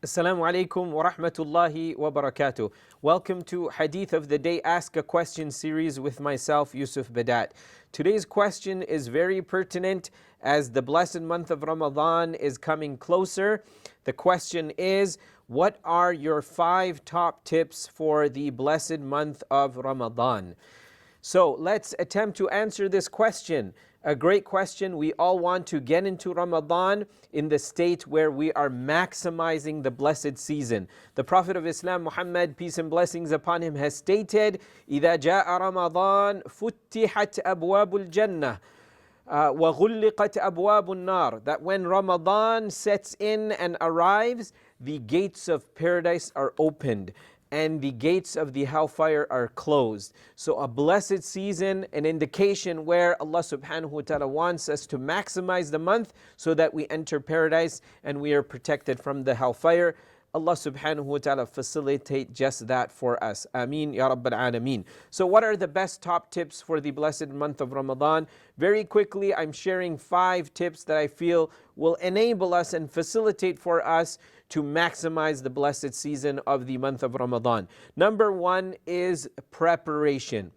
Assalamu alaikum wa rahmatullahi wa barakatuh. Welcome to Hadith of the Day Ask a Question series with myself, Yusuf Badat. Today's question is very pertinent as the blessed month of Ramadan is coming closer. The question is, what are your 5 top tips for the blessed month of Ramadan? So let's attempt to answer this question. A great question. We all want to get into Ramadan in the state where we are maximizing the blessed season. The Prophet of Islam, Muhammad, peace and blessings upon him, has stated, إِذَا جَاءَ رَمَضَانَ فُتِّحَتْ أَبْوَابُ الْجَنَّةِ وَغُلِّقَتْ أَبْوَابُ النَّارِ, that when Ramadan sets in and arrives, the gates of paradise are opened and the gates of the hellfire are closed. So a blessed season, an indication where Allah subhanahu wa ta'ala wants us to maximize the month so that we enter paradise and we are protected from the hellfire. Allah subhanahu wa ta'ala facilitate just that for us. Ameen ya Rabbil Alameen. So what are the best top tips for the blessed month of Ramadan? Very quickly, I'm sharing 5 tips that I feel will enable us and facilitate for us to maximize the blessed season of the month of Ramadan. Number 1 is preparation.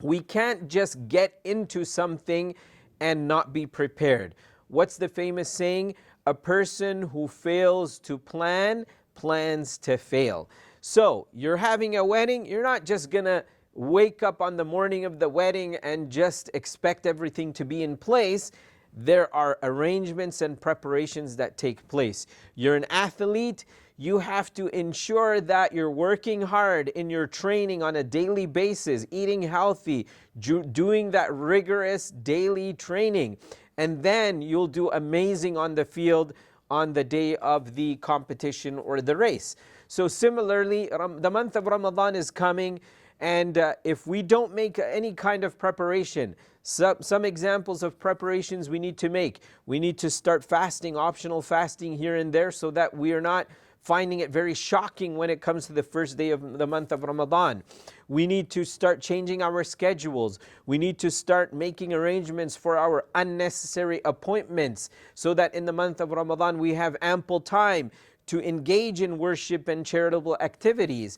We can't just get into something and not be prepared. What's the famous saying? A person who fails to plan, plans to fail. So, you're having a wedding, you're not just gonna wake up on the morning of the wedding and just expect everything to be in place. There are arrangements and preparations that take place. You're an athlete, you have to ensure that you're working hard in your training on a daily basis, eating healthy, doing that rigorous daily training. And then you'll do amazing on the field on the day of the competition or the race. So similarly, the month of Ramadan is coming, and if we don't make any kind of preparation, some examples of preparations we need to make. We need to start fasting, optional fasting here and there, so that we are not finding it very shocking when it comes to the first day of the month of Ramadan. We need to start changing our schedules. We need to start making arrangements for our unnecessary appointments so that in the month of Ramadan we have ample time to engage in worship and charitable activities.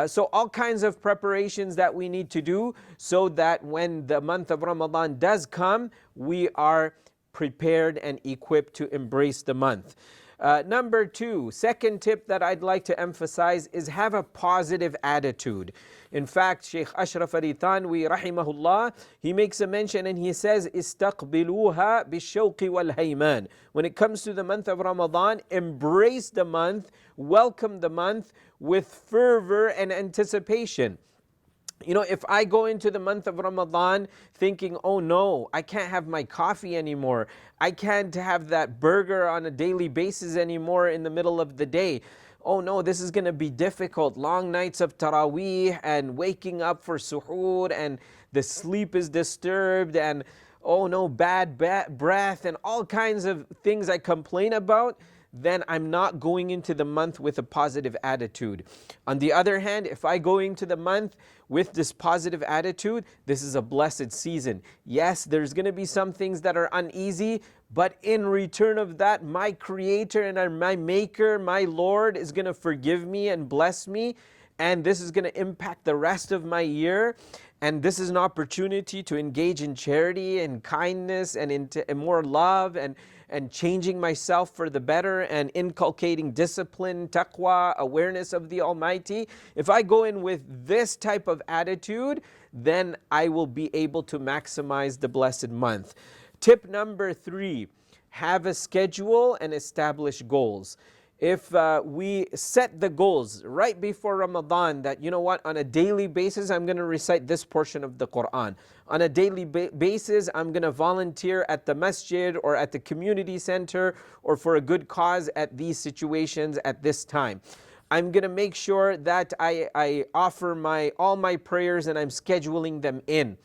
So all kinds of preparations that we need to do so that when the month of Ramadan does come, we are prepared and equipped to embrace the month. Number 2, second tip that I'd like to emphasize is have a positive attitude. In fact, Shaykh Ashraf Ali Thanwi rahimahullah, he makes a mention and he says, "Istaqbiluha bishawqi wal hayman." When it comes to the month of Ramadan, embrace the month, welcome the month with fervor and anticipation. You know, if I go into the month of Ramadan thinking, oh no, I can't have my coffee anymore, I can't have that burger on a daily basis anymore in the middle of the day, oh no, this is going to be difficult, long nights of Taraweeh and waking up for suhoor and the sleep is disturbed and oh no, bad breath and all kinds of things I complain about, then I'm not going into the month with a positive attitude. On the other hand, if I go into the month with this positive attitude, this is a blessed season. Yes, there's going to be some things that are uneasy, but in return of that, my Creator and my Maker, my Lord, is going to forgive me and bless me, and this is going to impact the rest of my year. And this is an opportunity to engage in charity and kindness and into more love and changing myself for the better and inculcating discipline, taqwa, awareness of the Almighty. If I go in with this type of attitude, then I will be able to maximize the blessed month. Tip number 3, have a schedule and establish goals. If we set the goals right before Ramadan that, you know what, on a daily basis, I'm going to recite this portion of the Quran. On a daily basis, I'm going to volunteer at the masjid or at the community center or for a good cause at these situations at this time. I'm going to make sure that I offer all my prayers and I'm scheduling them in.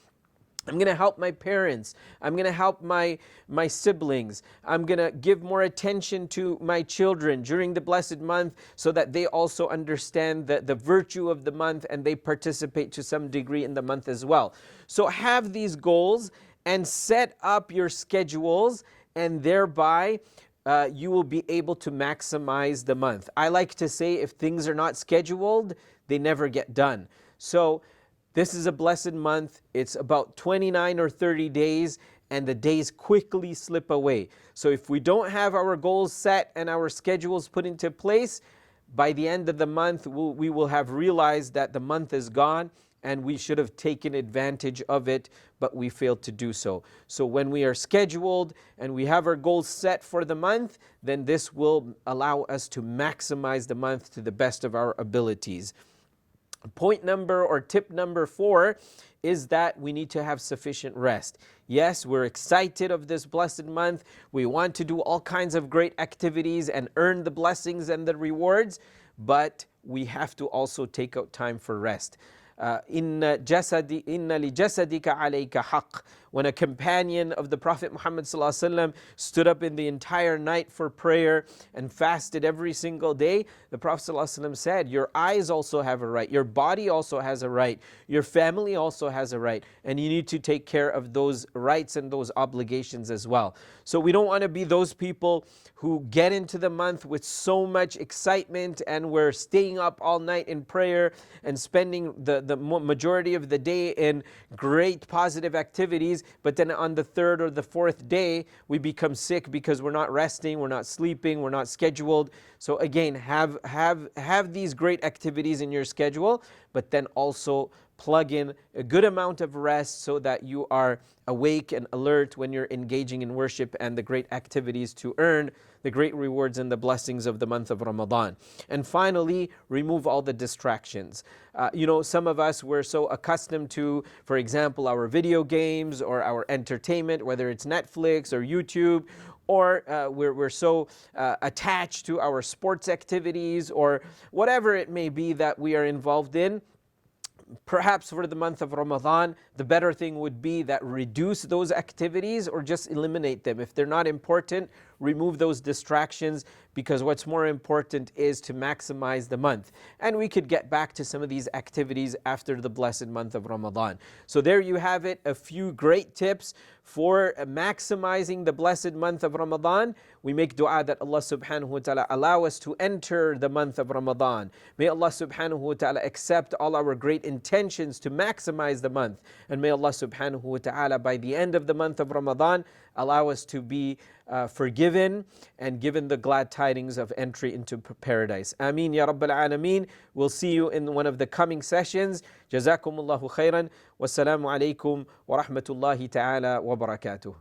I'm going to help my parents. I'm going to help my siblings. I'm going to give more attention to my children during the blessed month so that they also understand the virtue of the month and they participate to some degree in the month as well. So have these goals and set up your schedules and thereby you will be able to maximize the month. I like to say if things are not scheduled, they never get done. So this is a blessed month. It's about 29 or 30 days, and the days quickly slip away. So if we don't have our goals set and our schedules put into place, by the end of the month, we will have realized that the month is gone and we should have taken advantage of it, but we failed to do so. So when we are scheduled and we have our goals set for the month, then this will allow us to maximize the month to the best of our abilities. Point number or tip number 4 is that we need to have sufficient rest. Yes, we're excited of this blessed month. We want to do all kinds of great activities and earn the blessings and the rewards, but we have to also take out time for rest. Inna lijasadika alayka haqq. When a companion of the Prophet Muhammad ﷺ stood up in the entire night for prayer and fasted every single day, the Prophet ﷺ said, your eyes also have a right, your body also has a right, your family also has a right, and you need to take care of those rights and those obligations as well. So we don't want to be those people who get into the month with so much excitement and we're staying up all night in prayer and spending the majority of the day in great positive activities, but then on the 3rd or the 4th day, we become sick because we're not resting, we're not sleeping, we're not scheduled. So again, have these great activities in your schedule, but then also plug in a good amount of rest so that you are awake and alert when you're engaging in worship and the great activities to earn the great rewards and the blessings of the month of Ramadan. And finally, remove all the distractions. Some of us, we're so accustomed to, for example, our video games or our entertainment, whether it's Netflix or YouTube, or we're so attached to our sports activities or whatever it may be that we are involved in. Perhaps for the month of Ramadan, the better thing would be that reduce those activities or just eliminate them. If they're not important, remove those distractions, because what's more important is to maximize the month. And we could get back to some of these activities after the blessed month of Ramadan. So there you have it, a few great tips for maximizing the blessed month of Ramadan. We make dua that Allah subhanahu wa ta'ala allow us to enter the month of Ramadan. May Allah subhanahu wa ta'ala accept all our great intentions to maximize the month. And may Allah subhanahu wa ta'ala by the end of the month of Ramadan allow us to be forgiven and given the glad tidings of entry into paradise. Ameen ya Rabbal Alameen. We'll see you in one of the coming sessions. Jazakumullahu khairan. Wassalamu alaikum wa rahmatullahi ta'ala wa barakatuh.